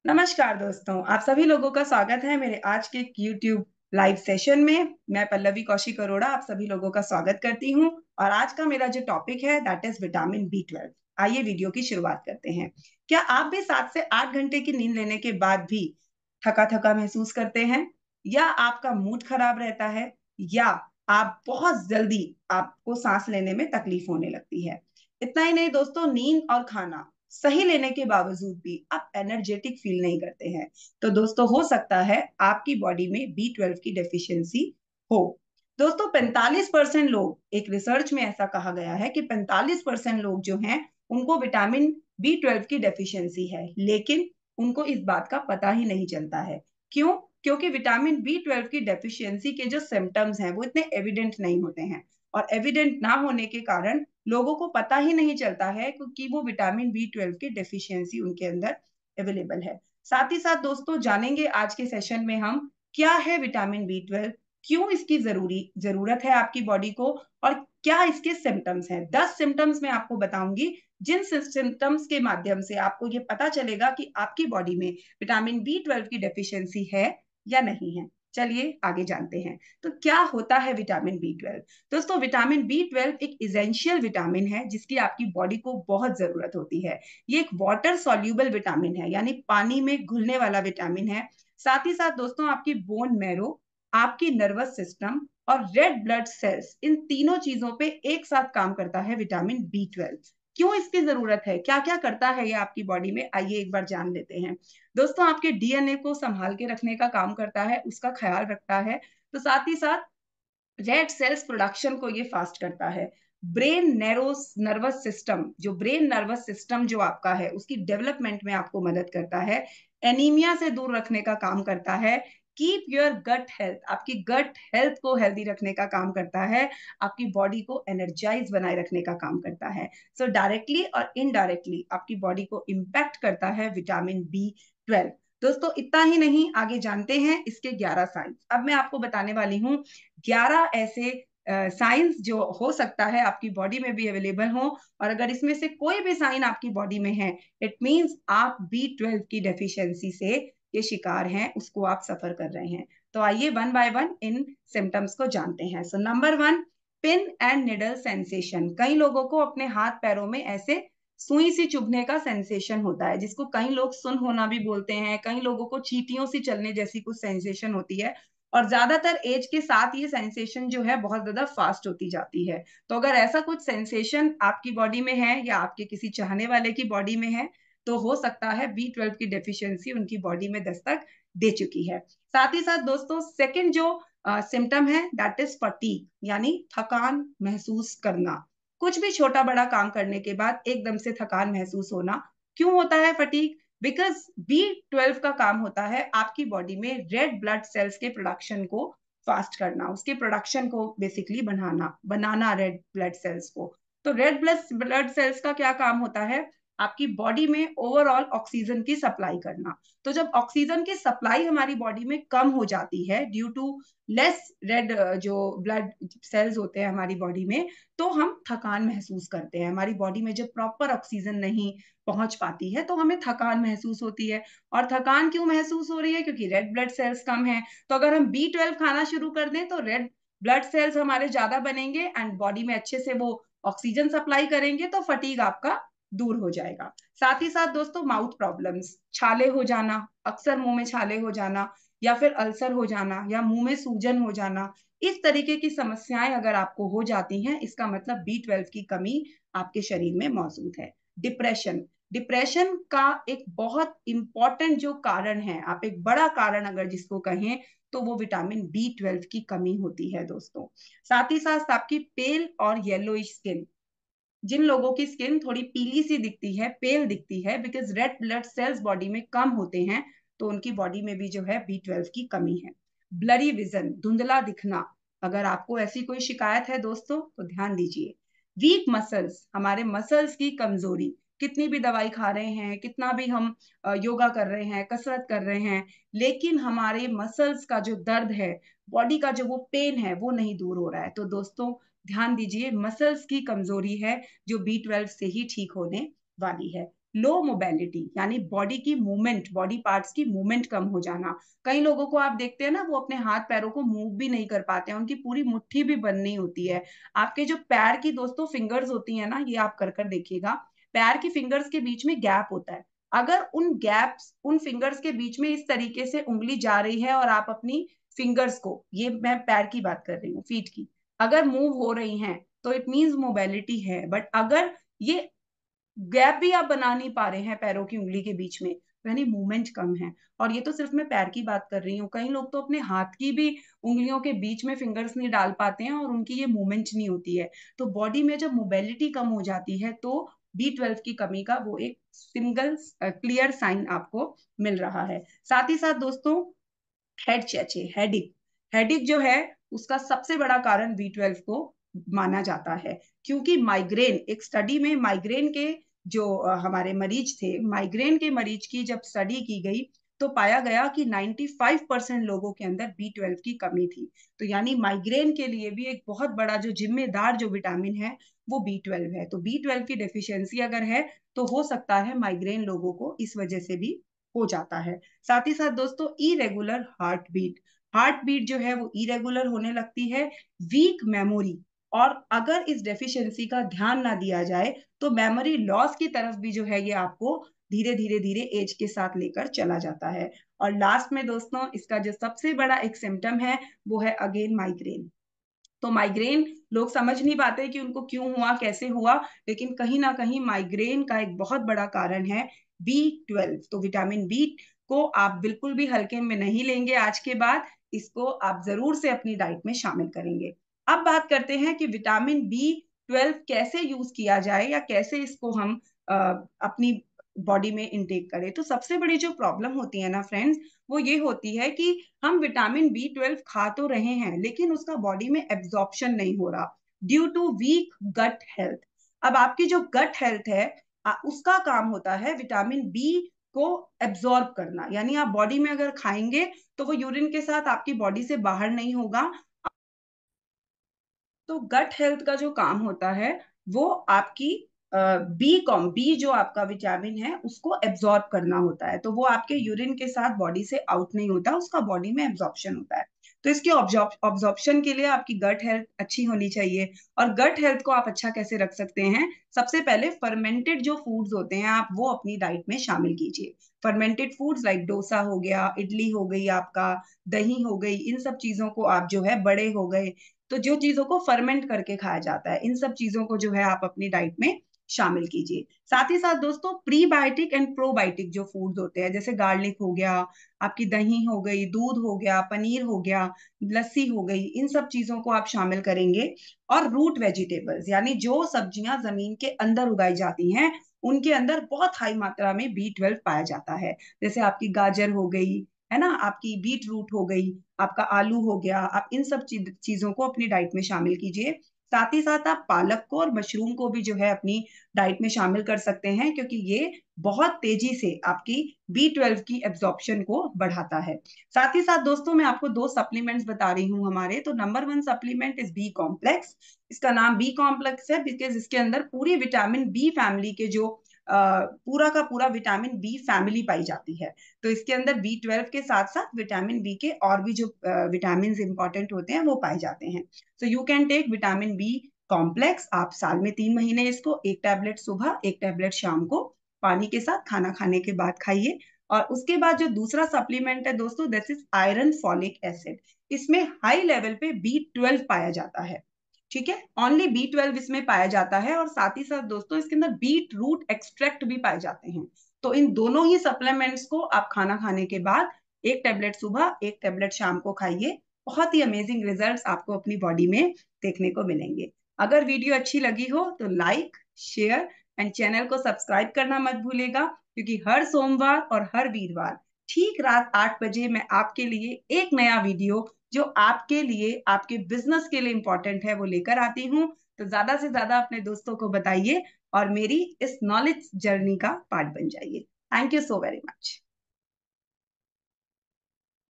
नमस्कार दोस्तों, आप सभी लोगों का स्वागत है मेरे आज के YouTube लाइव सेशन में। मैं पल्लवी कौशिक अरोड़ा आप सभी लोगों का स्वागत करती हूं और आज का मेरा जो टॉपिक है दैट इज विटामिन B12। आइए वीडियो की शुरुआत करते हैं। क्या आप भी 7 से 8 घंटे की नींद लेने के बाद भी थका थका महसूस करते हैं, या आपका मूड खराब रहता है, या आप बहुत जल्दी आपको सांस लेने में तकलीफ होने लगती है? इतना ही नहीं दोस्तों, नींद और खाना सही लेने के बावजूद भी आप एनर्जेटिक फील नहीं करते हैं, तो दोस्तों हो सकता है आपकी बॉडी में B12 की डेफिशिएंसी हो। दोस्तों 45% लोग, एक रिसर्च में ऐसा कहा गया है कि 45% लोग जो हैं उनको विटामिन B12 की डेफिशिएंसी है, लेकिन उनको इस बात का पता ही नहीं चलता है। क्यों? क्योंकि विटामिन B12 की डेफिशिएंसी के जो सिम्टम्स हैं वो इतने एविडेंट नहीं होते हैं, और एविडेंट ना होने के कारण लोगों को पता ही नहीं चलता है कि वो विटामिन B12 की डेफिशिएंसी उनके अंदर अवेलेबल है। साथ ही साथ दोस्तों जानेंगे आज के सेशन में हम क्या है विटामिन B12, क्यों इसकी जरूरत है आपकी बॉडी को, और क्या इसके सिम्टम्स हैं। 10 सिम्टम्स मैं आपको बताऊंगी, जिन सिम्टम्स के माध्यम से आपको ये पता चलेगा कि आपकी बॉडी में विटामिन B12 की डेफिशिएंसी है या नहीं है। चलिए आगे जानते हैं। तो क्या होता है विटामिन B12? दोस्तों विटामिन B12 एक इसेंशियल विटामिन है जिसकी आपकी बॉडी को बहुत जरूरत होती है। ये एक वाटर सॉल्यूबल विटामिन है, यानी पानी में घुलने वाला विटामिन है। साथ ही साथ दोस्तों आपकी बोन मैरो, आपकी नर्वस सिस्टम और रेड ब्लड सेल्स, इन तीनों चीजों पे एक साथ काम करता है विटामिन B12। क्यों इसकी जरूरत है, क्या क्या करता है ये आपकी बॉडी में, आइए एक बार जान लेते हैं। दोस्तों आपके DNA को संभाल के रखने का काम करता है, उसका ख्याल रखता है। तो साथ ही साथ रेड सेल्स प्रोडक्शन को ये फास्ट करता है। ब्रेन नैरोस नर्वस सिस्टम, जो ब्रेन नर्वस सिस्टम जो आपका है उसकी डेवलपमेंट में आपको मदद करता है। एनीमिया से दूर रखने का काम करता है। कीप योर गट हेल्थ, आपकी गट हेल्थ को हेल्दी रखने का काम करता है। आपकी बॉडी को एनर्जाइज बनाए रखने का काम करता है। सो डायरेक्टली और इनडायरेक्टली आपकी बॉडी को इम्पैक्ट करता है विटामिन B12। दोस्तों इतना ही नहीं, आगे जानते हैं इसके 11 साइंस। अब मैं आपको बताने वाली हूँ 11 ऐसे साइंस जो हो सकता है आपकी बॉडी में भी अवेलेबल हो, और अगर इसमें से कोई भी साइन आपकी बॉडी में है, इट मींस आप B12 की डेफिशिएंसी से ये शिकार हैं, उसको आप सफर कर रहे हैं। तो आइए one by one in symptoms को जानते हैं। So number 1, pin and needle sensation. कई लोगों को अपने हाथ पैरों में ऐसे सुई सी चुभने का सेंसेशन होता है, जिसको कई लोग सुन होना भी बोलते हैं। कई लोगों को चींटियों से चलने जैसी कुछ सेंसेशन होती है, और ज्यादातर एज के साथ ये सेंसेशन जो है बहुत ज्यादा फास्ट होती जाती है। तो अगर ऐसा कुछ सेंसेशन आपकी बॉडी में है या आपके किसी चाहने वाले की बॉडी में है, तो हो सकता है B12 की डेफिशिएंसी उनकी बॉडी में दस्तक दे चुकी है। साथ ही साथ दोस्तों सेकंड जो सिम्टम है दैट इज फटीग, यानी थकान महसूस करना। कुछ भी छोटा बड़ा काम करने के बाद एकदम से थकान महसूस होना। क्यों होता है फटीग? बिकॉज B12 का काम होता है आपकी बॉडी में रेड ब्लड सेल्स के प्रोडक्शन को फास्ट करना, उसके प्रोडक्शन को बेसिकली बनाना रेड ब्लड सेल्स को। तो रेड ब्लड सेल्स का क्या काम होता है? आपकी बॉडी में ओवरऑल ऑक्सीजन की सप्लाई करना। तो जब ऑक्सीजन की सप्लाई हमारी बॉडी में कम हो जाती है ड्यू टू लेस रेड जो ब्लड सेल्स होते हैं हमारी बॉडी में, तो हम थकान महसूस करते हैं। हमारी बॉडी में जब प्रॉपर ऑक्सीजन नहीं पहुंच पाती है तो हमें थकान महसूस होती है। और थकान क्यों महसूस हो रही है? क्योंकि रेड ब्लड सेल्स कम है। तो अगर हम B12 खाना शुरू कर दें तो रेड ब्लड सेल्स हमारे ज्यादा बनेंगे एंड बॉडी में अच्छे से वो ऑक्सीजन सप्लाई करेंगे, तो फटीग आपका दूर हो जाएगा। साथ ही साथ दोस्तों माउथ प्रॉब्लम्स, छाले हो जाना, अक्सर मुंह में छाले हो जाना, या फिर अल्सर हो जाना, या मुंह में सूजन हो जाना, इस तरीके की समस्याएं अगर आपको हो जाती हैं, इसका मतलब B12 की कमी आपके शरीर में मौजूद है। डिप्रेशन, डिप्रेशन का एक बहुत इंपॉर्टेंट जो कारण है, आप एक बड़ा कारण अगर जिसको कहें, तो वो विटामिन B12 की कमी होती है दोस्तों। साथ ही साथ आपकी पेल और येलोइश स्किन, जिन लोगों की स्किन थोड़ी पीली सी दिखती है, पेल दिखती है, because red blood cells body में कम होते हैं, तो उनकी बॉडी में भी जो है B12 की कमी है। ब्लरी विजन, धुंधला दिखना, अगर आपको ऐसी कोई शिकायत है दोस्तों तो ध्यान दीजिए। वीक मसल्स, हमारे मसल्स की कमजोरी, कितनी भी दवाई खा रहे हैं, कितना भी हम योगा कर रहे हैं, कसरत कर रहे हैं, लेकिन हमारे मसल्स का जो दर्द है, बॉडी का जो वो पेन है, वो नहीं दूर हो रहा है, तो दोस्तों ध्यान दीजिए, मसल्स की कमजोरी है जो B12 से ही ठीक होने वाली है। लो मोबिलिटी यानी बॉडी की मूवमेंट, बॉडी पार्ट्स की मूवमेंट कम हो जाना। कई लोगों को आप देखते हैं ना, वो अपने हाथ पैरों को मूव भी नहीं कर पाते हैं, उनकी पूरी मुट्ठी भी बंद नहीं होती है। आपके जो पैर की दोस्तों फिंगर्स होती है ना, ये आप कर कर देखिएगा, पैर की फिंगर्स के बीच में गैप होता है। अगर उन गैप्स, उन फिंगर्स के बीच में इस तरीके से उंगली जा रही है और आप अपनी फिंगर्स को, ये मैं पैर की बात कर रही हूँ, फीट की, अगर मूव हो रही हैं तो इट मीन्स मोबिलिटी है। बट अगर ये गैप भी आप बना नहीं पा रहे हैं पैरों की उंगली के बीच में, यानी मूवमेंट कम है। और ये तो सिर्फ मैं पैर की बात कर रही हूँ, कई लोग तो अपने हाथ की भी उंगलियों के बीच में फिंगर्स नहीं डाल पाते हैं और उनकी ये मूवमेंट नहीं होती है। तो बॉडी में जब मोबिलिटी कम हो जाती है तो B12 की कमी का वो एक सिंगल क्लियर साइन आपको मिल रहा है। साथ ही साथ दोस्तों, हेड चेचे, हेडिक, हेडिक जो है उसका सबसे बड़ा कारण B12 को माना जाता है। क्योंकि माइग्रेन, एक स्टडी में माइग्रेन के जो हमारे मरीज थे, माइग्रेन के मरीज की जब स्टडी की गई तो पाया गया कि 95% लोगों के अंदर B12 की कमी थी। तो यानी माइग्रेन के लिए भी एक बहुत बड़ा जो जिम्मेदार जो विटामिन है वो B12 है। तो B12 की डेफिशिएंसी अगर है तो हो सकता है माइग्रेन लोगों को इस वजह से भी हो जाता है। साथ ही साथ दोस्तों, irregular heart beat, heart beat जो है वो इरेगुलर होने लगती है। वीक मेमोरी, और अगर इस डेफिशिएंसी का ध्यान ना दिया जाए तो मेमोरी लॉस की तरफ भी जो है ये आपको धीरे धीरे धीरे एज के साथ लेकर चला जाता है। और लास्ट में दोस्तों, इसका जो सबसे बड़ा एक सिम्टम है वो है अगेन माइग्रेन। तो माइग्रेन लोग समझ नहीं पाते कि उनको क्यों हुआ, कैसे हुआ, लेकिन कहीं ना कहीं माइग्रेन का एक बहुत बड़ा कारण है B12। तो विटामिन बी को आप बिल्कुल भी हल्के में नहीं लेंगे आज के बाद, इसको आप जरूर से अपनी डाइट में शामिल करेंगे। अब बात करते हैं कि विटामिन B12 कैसे यूज किया जाए या कैसे इसको हम अपनी बॉडी में इंटेक करें। तो सबसे बड़ी जो प्रॉब्लम होती है ना फ्रेंड्स, वो ये होती है कि हम विटामिन B12 खा तो रहे हैं लेकिन उसका बॉडी में एब्जॉर्प्शन नहीं हो रहा, due to weak gut health. अब आपकी जो गट हेल्थ है, उसका काम होता है विटामिन बी को एब्जॉर्ब करना। यानी आप बॉडी में अगर खाएंगे तो वो यूरिन के साथ आपकी बॉडी से बाहर नहीं होगा। तो गट हेल्थ का जो काम होता है वो आपकी बी जो आपका विटामिन है उसको एब्जॉर्ब करना होता है। तो वो आपके यूरिन के साथ बॉडी से आउट नहीं होता, उसका बॉडी में एब्जॉर्प्शन होता है। तो इसके ऑब्जॉर्प्शन के लिए आपकी गट हेल्थ अच्छी होनी चाहिए। और गट हेल्थ को आप अच्छा कैसे रख सकते हैं? सबसे पहले फर्मेंटेड जो फूड्स होते हैं आप वो अपनी डाइट में शामिल कीजिए। फर्मेंटेड फूड्स लाइक डोसा हो गया, इडली हो गई, आपका दही हो गई, इन सब चीजों को आप जो है, बड़े हो गए, तो जो चीजों को फर्मेंट करके खाया जाता है, इन सब चीजों को जो है आप अपनी डाइट में शामिल कीजिए। साथ ही साथ दोस्तों, प्रीबायोटिक एंड प्रोबायोटिक जो फूड्स होते हैं, जैसे गार्लिक हो गया, आपकी दही हो गई, दूध हो गया, पनीर हो गया, लस्सी हो गई, इन सब चीजों को आप शामिल करेंगे। और रूट वेजिटेबल्स यानी जो सब्जियां जमीन के अंदर उगाई जाती हैं उनके अंदर बहुत हाई मात्रा में B12 पाया जाता है। जैसे आपकी गाजर हो गई, है ना, आपकी बीट रूट हो गई, आपका आलू हो गया, आप इन सब चीजों को अपनी डाइट में शामिल कीजिए। साथ ही साथ आप पालक को और मशरूम को भी जो है अपनी डाइट में शामिल कर सकते हैं, क्योंकि ये बहुत तेजी से आपकी B12 की एब्जॉर्प्शन को बढ़ाता है। साथ ही साथ दोस्तों, मैं आपको दो सप्लीमेंट्स बता रही हूँ हमारे। तो number 1 supplement is B complex. इसका नाम बी कॉम्प्लेक्स है बिकॉज इसके अंदर पूरी विटामिन बी फैमिली के जो पूरा का पूरा विटामिन बी फैमिली पाई जाती है। तो इसके अंदर B12 के साथ साथ विटामिन बी के और भी जो विटामिन इंपॉर्टेंट होते हैं वो पाए जाते हैं। So you can take vitamin B complex. आप साल में 3 महीने इसको, एक टैबलेट सुबह, एक टैबलेट शाम को, पानी के साथ खाना खाने के बाद खाइए। और उसके बाद जो दूसरा सप्लीमेंट है दोस्तों, this is iron folic acid. इसमें हाई लेवल पे B12 पाया जाता है। ठीक है, ओनली B12 इसमें पाया जाता है। और साथ ही साथ दोस्तों, इसके अंदर बीट रूट एक्सट्रैक्ट भी पाए जाते हैं। तो इन दोनों ही सप्लीमेंट्स को आप खाना खाने के बाद एक टैबलेट सुबह, एक टैबलेट शाम को खाइए। बहुत ही अमेजिंग रिजल्ट्स आपको अपनी बॉडी में देखने को मिलेंगे। अगर वीडियो अच्छी लगी हो तो लाइक, शेयर एंड चैनल को सब्सक्राइब करना मत भूलेगा, क्योंकि हर सोमवार और हर वीरवार ठीक रात 8 बजे मैं आपके लिए एक नया वीडियो जो आपके लिए, आपके बिजनेस के लिए इंपॉर्टेंट है, वो लेकर आती हूँ। तो ज्यादा से ज्यादा अपने दोस्तों को बताइए और मेरी इस नॉलेज जर्नी का पार्ट बन जाइए। Thank you so very much.